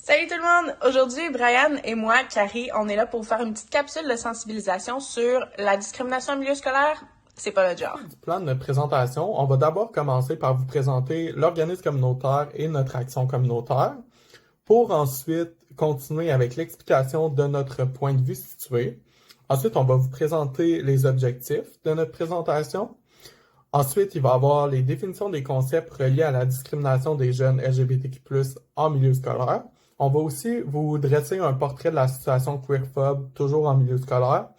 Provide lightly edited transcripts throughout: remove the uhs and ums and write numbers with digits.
Salut tout le monde! Aujourd'hui, Brian et moi, Carrie, on est là pour vous faire une petite capsule de sensibilisation sur la discrimination en milieu scolaire. C'est pas le genre. Du plan de notre présentation, on va d'abord commencer par vous présenter l'organisme communautaire et notre action communautaire, pour ensuite continuer avec l'explication de notre point de vue situé. Ensuite, on va vous présenter les objectifs de notre présentation. Ensuite, il va y avoir les définitions des concepts reliés à la discrimination des jeunes LGBTQ+, en milieu scolaire. On va aussi vous dresser un portrait de la situation queerphobe, toujours en milieu scolaire,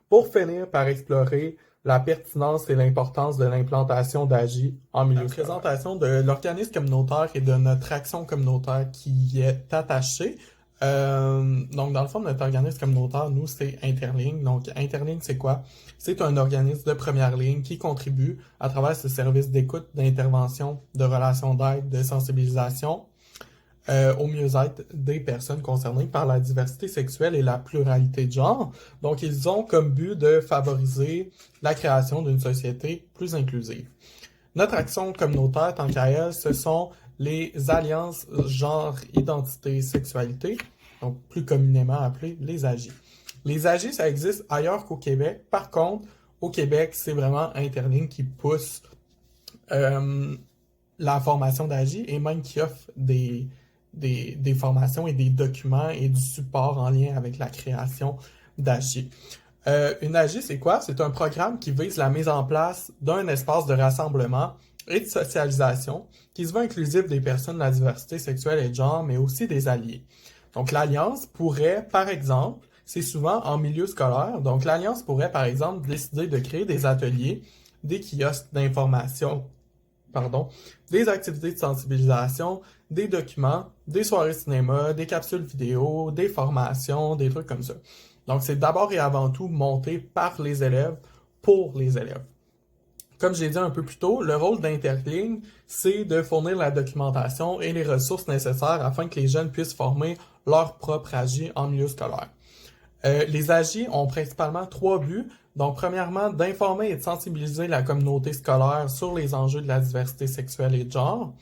pour finir par explorer la pertinence et l'importance de l'implantation d'AGI en milieu scolaire. La présentation de l'organisme communautaire et de notre action communautaire qui y est attachée. Donc, dans le fond, notre organisme communautaire, nous, c'est Interligne. Donc, Interligne, c'est quoi? C'est un organisme de première ligne qui contribue à travers ce service d'écoute, d'intervention, de relations d'aide, de sensibilisation au mieux-être des personnes concernées par la diversité sexuelle et la pluralité de genre. Donc, ils ont comme but de favoriser la création d'une société plus inclusive. Notre action communautaire, tant qu'à elle, ce sont les alliances genre, identité, sexualité, donc plus communément appelées les AGI. Les AGI, ça existe ailleurs qu'au Québec. Par contre, au Québec, c'est vraiment Interligne qui pousse la formation d'AGI et même qui offre des formations et des documents et du support en lien avec la création d'AGI. Une AGI, c'est quoi? C'est un programme qui vise la mise en place d'un espace de rassemblement et de socialisation qui se veut inclusif des personnes de la diversité sexuelle et de genre, mais aussi des alliés. Donc, l'Alliance pourrait, par exemple, c'est souvent en milieu scolaire, donc l'Alliance pourrait, par exemple, décider de créer des ateliers, des kiosques d'information, des activités de sensibilisation, des documents, des soirées cinéma, des capsules vidéo, des formations, des trucs comme ça. Donc, c'est d'abord et avant tout monté par les élèves, pour les élèves. Comme j'ai dit un peu plus tôt, le rôle d'Interligne, c'est de fournir la documentation et les ressources nécessaires afin que les jeunes puissent former leur propre AGI en milieu scolaire. Les AGI ont principalement 3 buts. Donc, premièrement, d'informer et de sensibiliser la communauté scolaire sur les enjeux de la diversité sexuelle et de genre.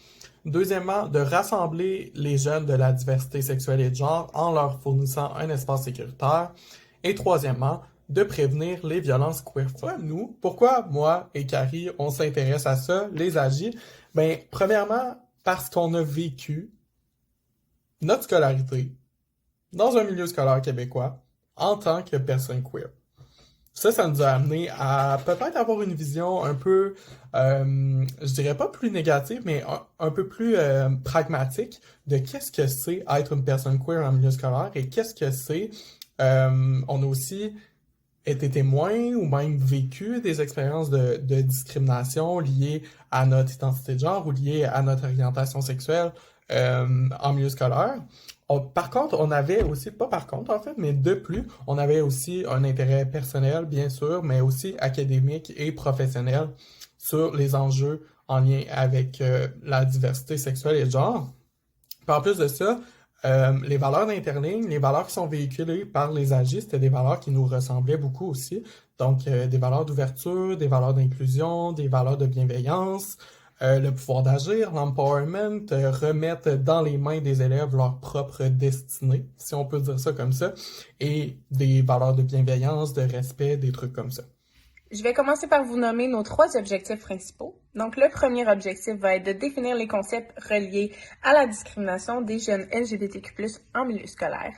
Deuxièmement, de rassembler les jeunes de la diversité sexuelle et de genre en leur fournissant un espace sécuritaire. Et troisièmement, de prévenir les violences queerphobes. Nous, pourquoi moi et Carrie, on s'intéresse à ça, les AGI? Ben, premièrement, parce qu'on a vécu notre scolarité dans un milieu scolaire québécois en tant que personne queer. Ça nous a amené à peut-être avoir une vision un peu, je dirais pas plus négative, mais un peu plus pragmatique de qu'est-ce que c'est être une personne queer en milieu scolaire et qu'est-ce que c'est. On a aussi été témoin ou même vécu des expériences de discrimination liées à notre identité de genre ou liées à notre orientation sexuelle en milieu scolaire. Par contre, on avait aussi, pas par contre en fait, mais de plus, on avait aussi un intérêt personnel, bien sûr, mais aussi académique et professionnel sur les enjeux en lien avec la diversité sexuelle et de genre. Puis en plus de ça, les valeurs d'Interligne, les valeurs qui sont véhiculées par les AGI, c'était des valeurs qui nous ressemblaient beaucoup aussi. Donc, des valeurs d'ouverture, des valeurs d'inclusion, des valeurs de bienveillance, le pouvoir d'agir, l'empowerment, remettre dans les mains des élèves leur propre destinée, si on peut dire ça comme ça, et des valeurs de bienveillance, de respect, des trucs comme ça. Je vais commencer par vous nommer nos 3 objectifs principaux. Donc, le premier objectif va être de définir les concepts reliés à la discrimination des jeunes LGBTQ+, en milieu scolaire.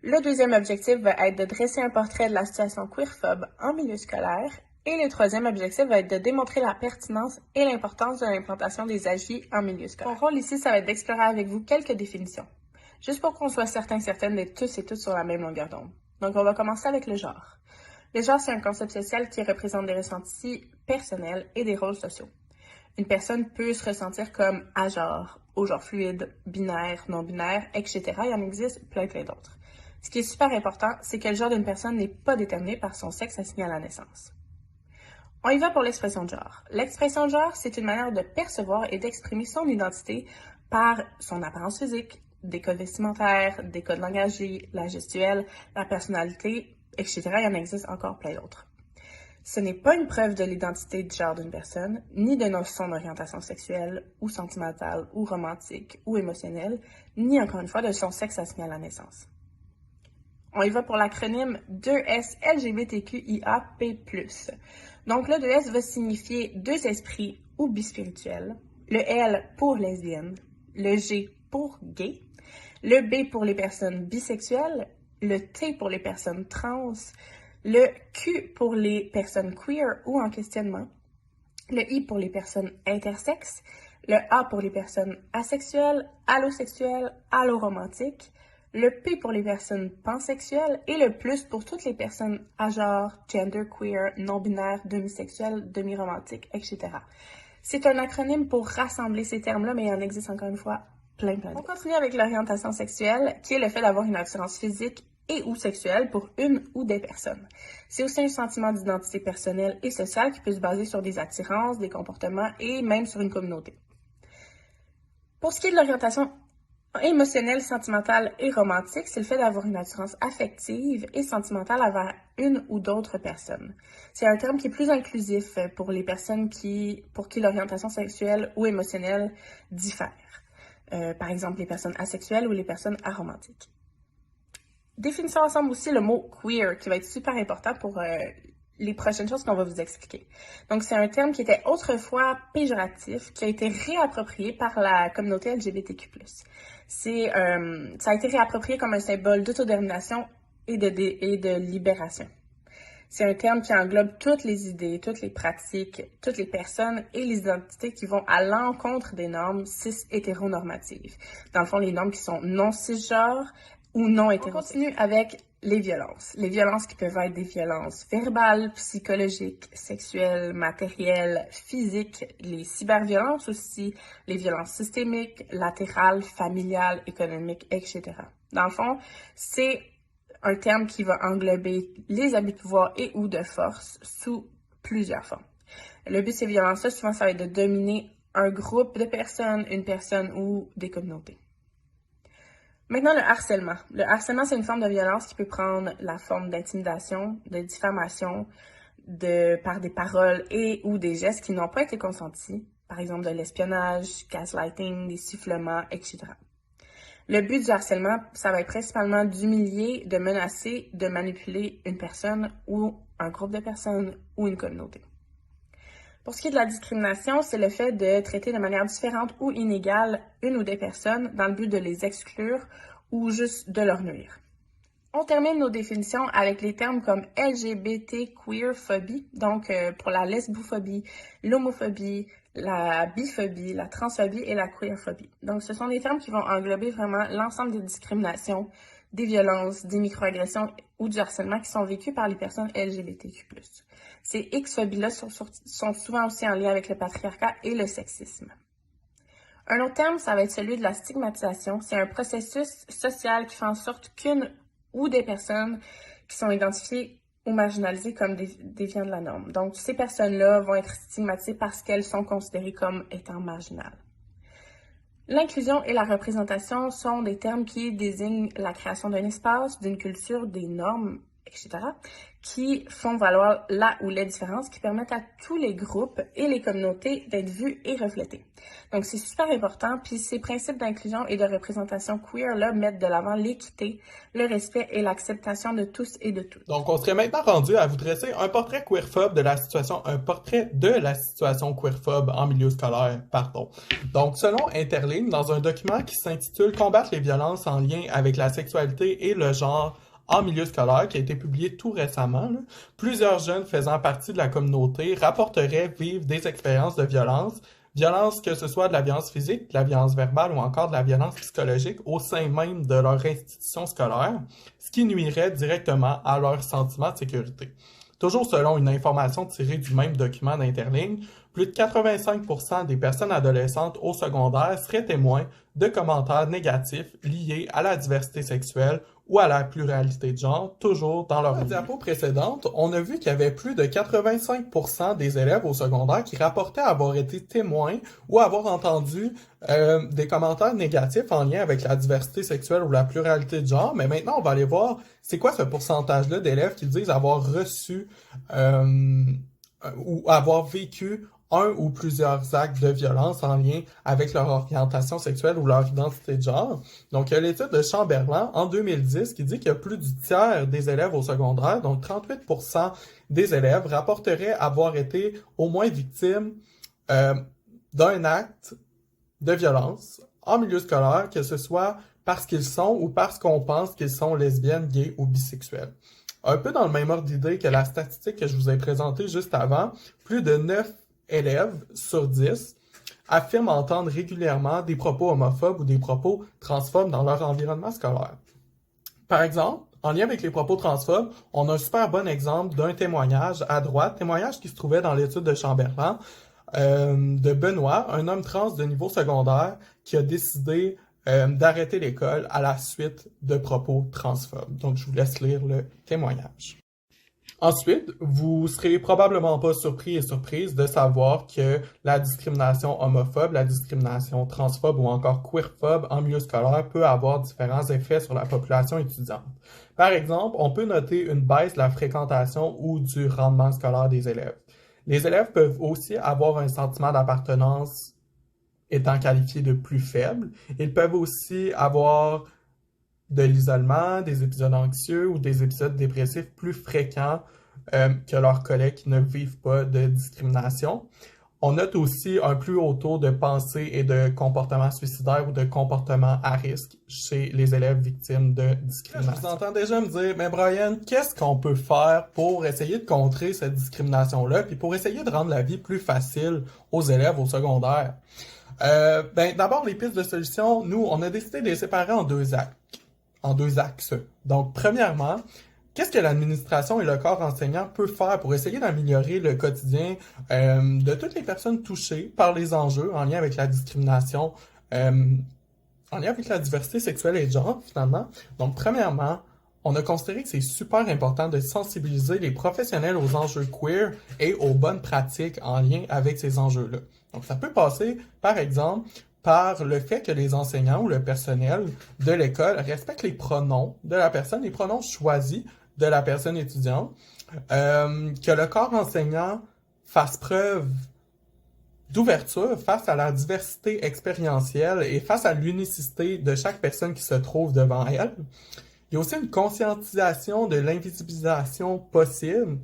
Le deuxième objectif va être de dresser un portrait de la situation queerphobe en milieu scolaire. Et le troisième objectif va être de démontrer la pertinence et l'importance de l'implantation des AGI en milieu scolaire. Mon rôle ici, ça va être d'explorer avec vous quelques définitions, juste pour qu'on soit certaines d'être tous et toutes sur la même longueur d'onde. Donc, on va commencer avec le genre. Le genre, c'est un concept social qui représente des ressentis personnels et des rôles sociaux. Une personne peut se ressentir comme agenre, au genre fluide, binaire, non-binaire, etc. Il y en existe plein d'autres. Ce qui est super important, c'est que le genre d'une personne n'est pas déterminé par son sexe assigné à la naissance. On y va pour l'expression de genre. L'expression de genre, c'est une manière de percevoir et d'exprimer son identité par son apparence physique, des codes vestimentaires, des codes langagiers, la gestuelle, la personnalité, etc. Il y en existe encore plein d'autres. Ce n'est pas une preuve de l'identité de genre d'une personne, ni de son orientation sexuelle, ou sentimentale, ou romantique, ou émotionnelle, ni encore une fois de son sexe assigné à la naissance. On y va pour l'acronyme 2S LGBTQIAP+. Donc le 2S va signifier deux esprits ou bispirituels, le L pour lesbienne, le G pour gay, le B pour les personnes bisexuelles, le T pour les personnes trans, le Q pour les personnes queer ou en questionnement, le I pour les personnes intersexes, le A pour les personnes asexuelles, allosexuelles, alloromantiques, le P pour les personnes pansexuelles et le plus pour toutes les personnes à genre, genderqueer, non-binaires, demisexuelles, demi-romantiques, etc. C'est un acronyme pour rassembler ces termes-là, mais il en existe encore une fois plein. On continue avec l'orientation sexuelle, qui est le fait d'avoir une attirance physique et ou sexuelle pour une ou des personnes. C'est aussi un sentiment d'identité personnelle et sociale qui peut se baser sur des attirances, des comportements et même sur une communauté. Pour ce qui est de l'orientation émotionnelle, sentimentale et romantique, c'est le fait d'avoir une attirance affective et sentimentale envers une ou d'autres personnes. C'est un terme qui est plus inclusif pour les personnes pour qui l'orientation sexuelle ou émotionnelle diffère. Par exemple, les personnes asexuelles ou les personnes aromantiques. Définissons ensemble aussi le mot queer, qui va être super important pour les prochaines choses qu'on va vous expliquer. Donc, c'est un terme qui était autrefois péjoratif, qui a été réapproprié par la communauté LGBTQ+. Ça a été réapproprié comme un symbole d'autodétermination et de libération. C'est un terme qui englobe toutes les idées, toutes les pratiques, toutes les personnes et les identités qui vont à l'encontre des normes cis-hétéronormatives. Dans le fond, les normes qui sont non cisgenres ou non hétérosexuelles. On continue avec les violences. Les violences qui peuvent être des violences verbales, psychologiques, sexuelles, matérielles, physiques, les cyberviolences aussi, les violences systémiques, latérales, familiales, économiques, etc. Dans le fond, c'est un terme qui va englober les abus de pouvoir et ou de force sous plusieurs formes. Le but de ces violences-là, souvent, ça va être de dominer un groupe de personnes, une personne ou des communautés. Maintenant, le harcèlement. Le harcèlement, c'est une forme de violence qui peut prendre la forme d'intimidation, de diffamation, par des paroles et ou des gestes qui n'ont pas été consentis, par exemple de l'espionnage, gaslighting, des sifflements, etc. Le but du harcèlement, ça va être principalement d'humilier, de menacer, de manipuler une personne ou un groupe de personnes ou une communauté. Pour ce qui est de la discrimination, c'est le fait de traiter de manière différente ou inégale une ou des personnes dans le but de les exclure ou juste de leur nuire. On termine nos définitions avec les termes comme LGBT queerphobie, donc pour la lesbophobie, l'homophobie, la biphobie, la transphobie et la queerphobie. Donc ce sont des termes qui vont englober vraiment l'ensemble des discriminations, des violences, des microagressions ou du harcèlement qui sont vécus par les personnes LGBTQ+. Ces X-phobies-là sont souvent aussi en lien avec le patriarcat et le sexisme. Un autre terme, ça va être celui de la stigmatisation. C'est un processus social qui fait en sorte qu'une ou des personnes qui sont identifiées ou marginalisées comme déviant de la norme. Donc, ces personnes-là vont être stigmatisées parce qu'elles sont considérées comme étant marginales. L'inclusion et la représentation sont des termes qui désignent la création d'un espace, d'une culture, des normes, etc., qui font valoir la ou les différences, qui permettent à tous les groupes et les communautés d'être vus et reflétés. Donc, c'est super important, puis ces principes d'inclusion et de représentation queer-là mettent de l'avant l'équité, le respect et l'acceptation de tous et de toutes. Donc, on serait maintenant rendu à vous dresser un portrait queerphobe de la situation, un portrait de la situation queerphobe en milieu scolaire, pardon. Donc, selon Interligne, dans un document qui s'intitule « Combattre les violences en lien avec la sexualité et le genre », en milieu scolaire, qui a été publié tout récemment, plusieurs jeunes faisant partie de la communauté rapporteraient vivre des expériences de violence, que ce soit de la violence physique, de la violence verbale ou encore de la violence psychologique au sein même de leur institution scolaire, ce qui nuirait directement à leur sentiment de sécurité. Toujours selon une information tirée du même document d'Interligne, plus de 85% des personnes adolescentes au secondaire seraient témoins de commentaires négatifs liés à la diversité sexuelle ou à la pluralité de genre, toujours dans leur diapo précédente, on a vu qu'il y avait plus de 85% des élèves au secondaire qui rapportaient avoir été témoins ou avoir entendu des commentaires négatifs en lien avec la diversité sexuelle ou la pluralité de genre. Mais maintenant, on va aller voir c'est quoi ce pourcentage-là d'élèves qui disent avoir reçu ou avoir vécu un ou plusieurs actes de violence en lien avec leur orientation sexuelle ou leur identité de genre. Donc, il y a l'étude de Chamberlain en 2010 qui dit qu'il y a plus du tiers des élèves au secondaire, donc 38% des élèves rapporteraient avoir été au moins victimes d'un acte de violence en milieu scolaire, que ce soit parce qu'ils sont ou parce qu'on pense qu'ils sont lesbiennes, gays ou bisexuels. Un peu dans le même ordre d'idée que la statistique que je vous ai présentée juste avant, plus de 9 élèves sur 10 affirment entendre régulièrement des propos homophobes ou des propos transphobes dans leur environnement scolaire. Par exemple, en lien avec les propos transphobes, on a un super bon exemple d'un témoignage à droite, témoignage qui se trouvait dans l'étude de Chamberlain, de Benoît, un homme trans de niveau secondaire qui a décidé d'arrêter l'école à la suite de propos transphobes. Donc, je vous laisse lire le témoignage. Ensuite, vous serez probablement pas surpris et surprise de savoir que la discrimination homophobe, la discrimination transphobe ou encore queerphobe en milieu scolaire peut avoir différents effets sur la population étudiante. Par exemple, on peut noter une baisse de la fréquentation ou du rendement scolaire des élèves. Les élèves peuvent aussi avoir un sentiment d'appartenance étant qualifié de plus faible. Ils peuvent aussi avoir de l'isolement, des épisodes anxieux ou des épisodes dépressifs plus fréquents que leurs collègues qui ne vivent pas de discrimination. On note aussi un plus haut taux de pensée et de comportements suicidaires ou de comportements à risque chez les élèves victimes de discrimination. Je vous entends déjà me dire, mais Brian, qu'est-ce qu'on peut faire pour essayer de contrer cette discrimination-là, puis pour essayer de rendre la vie plus facile aux élèves au secondaire? D'abord, les pistes de solution, nous, on a décidé de les séparer en deux axes. Donc, premièrement, qu'est-ce que l'administration et le corps enseignant peut faire pour essayer d'améliorer le quotidien de toutes les personnes touchées par les enjeux en lien avec la discrimination, en lien avec la diversité sexuelle et de genre, finalement? Donc, premièrement, on a considéré que c'est super important de sensibiliser les professionnels aux enjeux queer et aux bonnes pratiques en lien avec ces enjeux-là. Donc, ça peut passer, par exemple, par le fait que les enseignants ou le personnel de l'école respectent les pronoms de la personne, les pronoms choisis de la personne étudiante, que le corps enseignant fasse preuve d'ouverture face à la diversité expérientielle et face à l'unicité de chaque personne qui se trouve devant elle. Il y a aussi une conscientisation de l'invisibilisation possible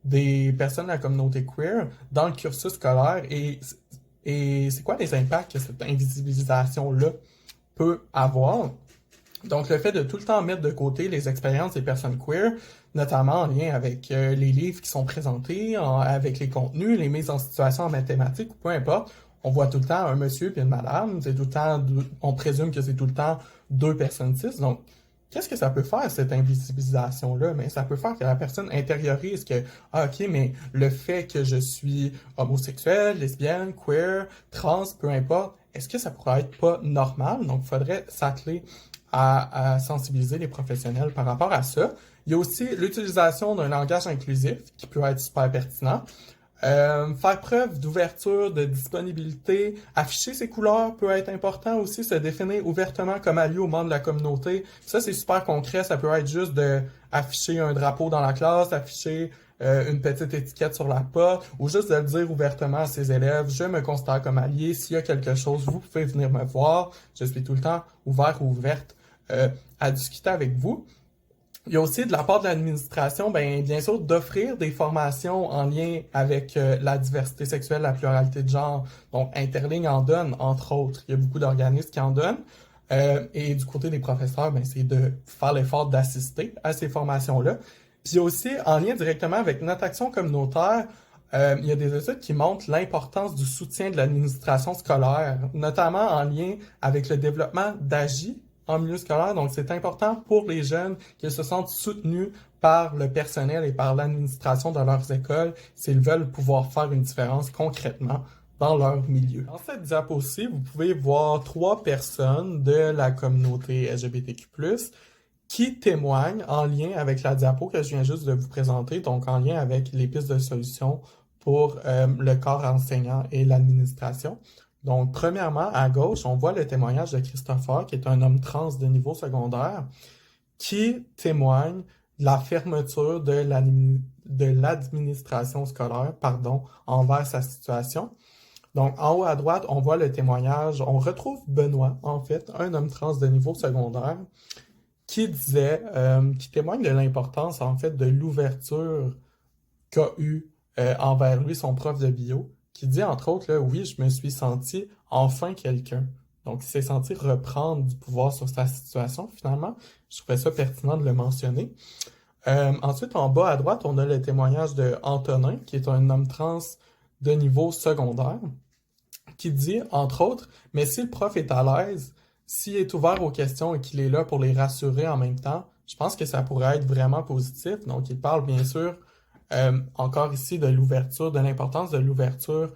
des personnes de la communauté queer dans le cursus scolaire et c'est quoi les impacts que cette invisibilisation-là peut avoir. Donc, le fait de tout le temps mettre de côté les expériences des personnes queer, notamment en lien avec les livres qui sont présentés, avec les contenus, les mises en situation en mathématiques, ou peu importe, on voit tout le temps un monsieur puis une madame, c'est tout le temps, on présume que c'est tout le temps deux personnes cis. Donc, qu'est-ce que ça peut faire, cette invisibilisation-là? Mais ça peut faire que la personne intériorise que, ok, mais le fait que je suis homosexuel, lesbienne, queer, trans, peu importe, est-ce que ça pourrait être pas normal? Donc, il faudrait s'atteler à sensibiliser les professionnels par rapport à ça. Il y a aussi l'utilisation d'un langage inclusif qui peut être super pertinent. Faire preuve d'ouverture, de disponibilité, afficher ses couleurs peut être important aussi, se définir ouvertement comme allié aux membres de la communauté. Ça, c'est super concret. Ça peut être juste de afficher un drapeau dans la classe, afficher une petite étiquette sur la porte, ou juste de le dire ouvertement à ses élèves, je me considère comme allié, s'il y a quelque chose, vous pouvez venir me voir, je suis tout le temps ouvert ou ouverte à discuter avec vous. Il y a aussi de la part de l'administration, bien sûr, d'offrir des formations en lien avec la diversité sexuelle, la pluralité de genre. Donc, Interligne en donne, entre autres. Il y a beaucoup d'organismes qui en donnent. Et du côté des professeurs, c'est de faire l'effort d'assister à ces formations-là. Puis il y a aussi, en lien directement avec notre action communautaire, il y a des études qui montrent l'importance du soutien de l'administration scolaire, notamment en lien avec le développement d'AGI en milieu scolaire. Donc, c'est important pour les jeunes qu'ils se sentent soutenus par le personnel et par l'administration de leurs écoles s'ils veulent pouvoir faire une différence concrètement dans leur milieu. Dans cette diapo-ci, vous pouvez voir 3 personnes de la communauté LGBTQ+, qui témoignent en lien avec la diapo que je viens juste de vous présenter, donc en lien avec les pistes de solutions pour le corps enseignant et l'administration. Donc, premièrement, à gauche, on voit le témoignage de Christopher, qui est un homme trans de niveau secondaire, qui témoigne de la fermeture de l'administration scolaire, envers sa situation. Donc, en haut à droite, on voit le témoignage. On retrouve Benoît, en fait, un homme trans de niveau secondaire, qui témoigne de l'importance, en fait, de l'ouverture qu'a eu envers lui son prof de bio, qui dit, entre autres, là, oui, je me suis senti enfin quelqu'un. Donc, il s'est senti reprendre du pouvoir sur sa situation, finalement. Je trouvais ça pertinent de le mentionner. Ensuite, en bas à droite, on a le témoignage de Antonin, qui est un homme trans de niveau secondaire, qui dit, entre autres, mais si le prof est à l'aise, s'il est ouvert aux questions et qu'il est là pour les rassurer en même temps, je pense que ça pourrait être vraiment positif. Donc, il parle bien sûr, encore ici, de l'ouverture, de l'importance de l'ouverture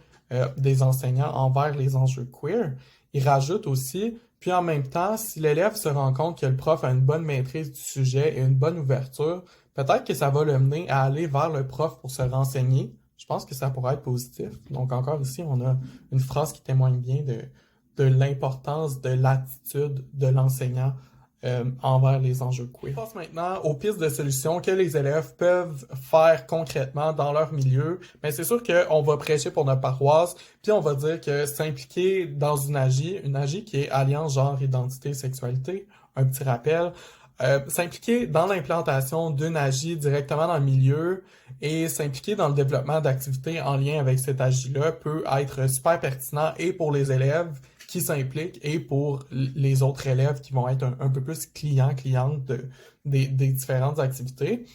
des enseignants envers les enjeux queer. Il rajoute aussi, puis en même temps, si l'élève se rend compte que le prof a une bonne maîtrise du sujet et une bonne ouverture, peut-être que ça va le mener à aller vers le prof pour se renseigner. Je pense que ça pourrait être positif. Donc encore ici, on a une phrase qui témoigne bien de l'importance de l'attitude de l'enseignant envers les enjeux queer. On passe maintenant aux pistes de solutions que les élèves peuvent faire concrètement dans leur milieu. Mais c'est sûr qu'on va prêcher pour notre paroisse, puis on va dire que s'impliquer dans une AJ qui est Alliance Genre, Identité, Sexualité, un petit rappel, s'impliquer dans l'implantation d'une AJ directement dans le milieu et s'impliquer dans le développement d'activités en lien avec cette AJ-là peut être super pertinent et pour les élèves qui s'impliquent et pour les autres élèves qui vont être un peu plus clientes des différentes activités.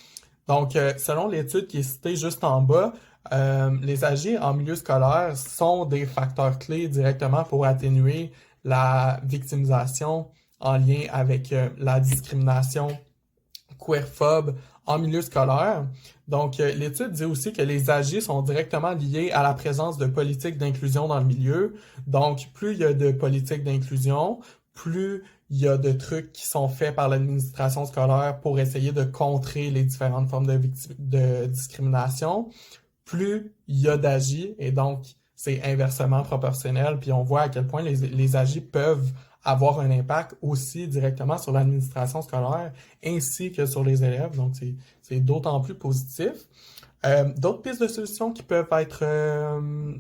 Donc, selon l'étude qui est citée juste en bas, les AJ en milieu scolaire sont des facteurs clés directement pour atténuer la victimisation en lien avec la discrimination queerphobe en milieu scolaire. Donc, l'étude dit aussi que les AJ sont directement liés à la présence de politiques d'inclusion dans le milieu. Donc, plus il y a de politiques d'inclusion, plus il y a de trucs qui sont faits par l'administration scolaire pour essayer de contrer les différentes formes de discrimination, plus il y a d'AJ et donc c'est inversement proportionnel. Puis on voit à quel point les AJ peuvent avoir un impact aussi directement sur l'administration scolaire ainsi que sur les élèves. Donc, c'est d'autant plus positif. D'autres pistes de solutions qui peuvent être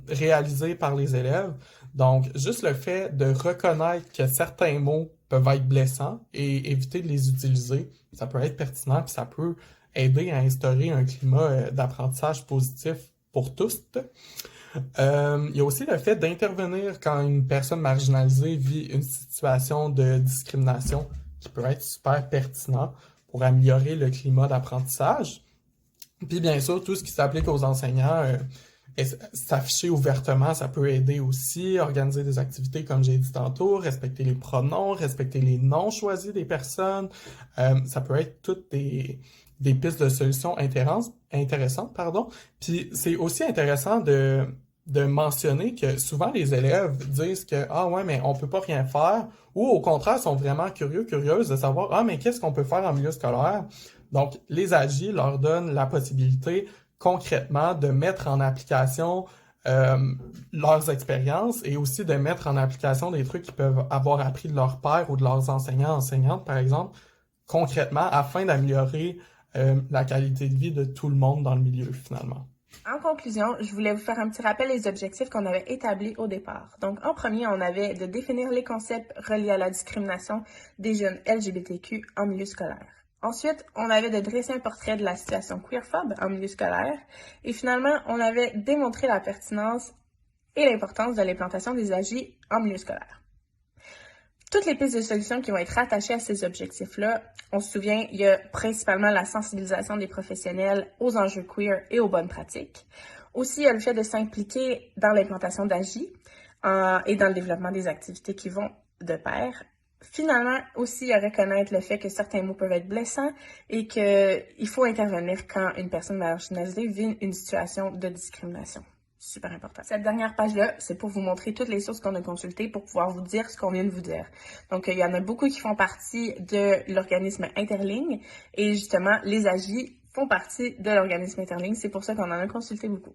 réalisées par les élèves. Donc, juste le fait de reconnaître que certains mots peuvent être blessants et éviter de les utiliser, ça peut être pertinent puis ça peut aider à instaurer un climat d'apprentissage positif pour tous. Il y a aussi le fait d'intervenir quand une personne marginalisée vit une situation de discrimination qui peut être super pertinent pour améliorer le climat d'apprentissage. Puis bien sûr, tout ce qui s'applique aux enseignants, s'afficher ouvertement, ça peut aider aussi, organiser des activités comme j'ai dit tantôt, respecter les pronoms, respecter les noms choisis des personnes. Ça peut être toutes des pistes de solutions intéressantes. Puis c'est aussi intéressant de mentionner que souvent les élèves disent que « Ah ouais, mais on peut pas rien faire » ou au contraire sont vraiment curieuses de savoir « Ah, mais qu'est-ce qu'on peut faire en milieu scolaire? » Donc, les AJ leur donnent la possibilité concrètement de mettre en application leurs expériences et aussi de mettre en application des trucs qu'ils peuvent avoir appris de leurs pairs ou de leurs enseignants-enseignantes, par exemple, concrètement, afin d'améliorer la qualité de vie de tout le monde dans le milieu, finalement. En conclusion, je voulais vous faire un petit rappel des objectifs qu'on avait établis au départ. Donc, en premier, on avait de définir les concepts reliés à la discrimination des jeunes LGBTQ en milieu scolaire. Ensuite, on avait de dresser un portrait de la situation queerphobe en milieu scolaire. Et finalement, on avait démontré la pertinence et l'importance de l'implantation des AJ en milieu scolaire. Toutes les pistes de solutions qui vont être rattachées à ces objectifs-là, on se souvient, il y a principalement la sensibilisation des professionnels aux enjeux queer et aux bonnes pratiques. Aussi, il y a le fait de s'impliquer dans l'implantation d'AJ et dans le développement des activités qui vont de pair. Finalement, aussi à reconnaître le fait que certains mots peuvent être blessants et qu'il faut intervenir quand une personne marginalisée vit une situation de discrimination. Super important. Cette dernière page-là, c'est pour vous montrer toutes les sources qu'on a consultées pour pouvoir vous dire ce qu'on vient de vous dire. Donc, il y en a beaucoup qui font partie de l'organisme Interligne et justement, les AGI font partie de l'organisme Interligne. C'est pour ça qu'on en a consulté beaucoup.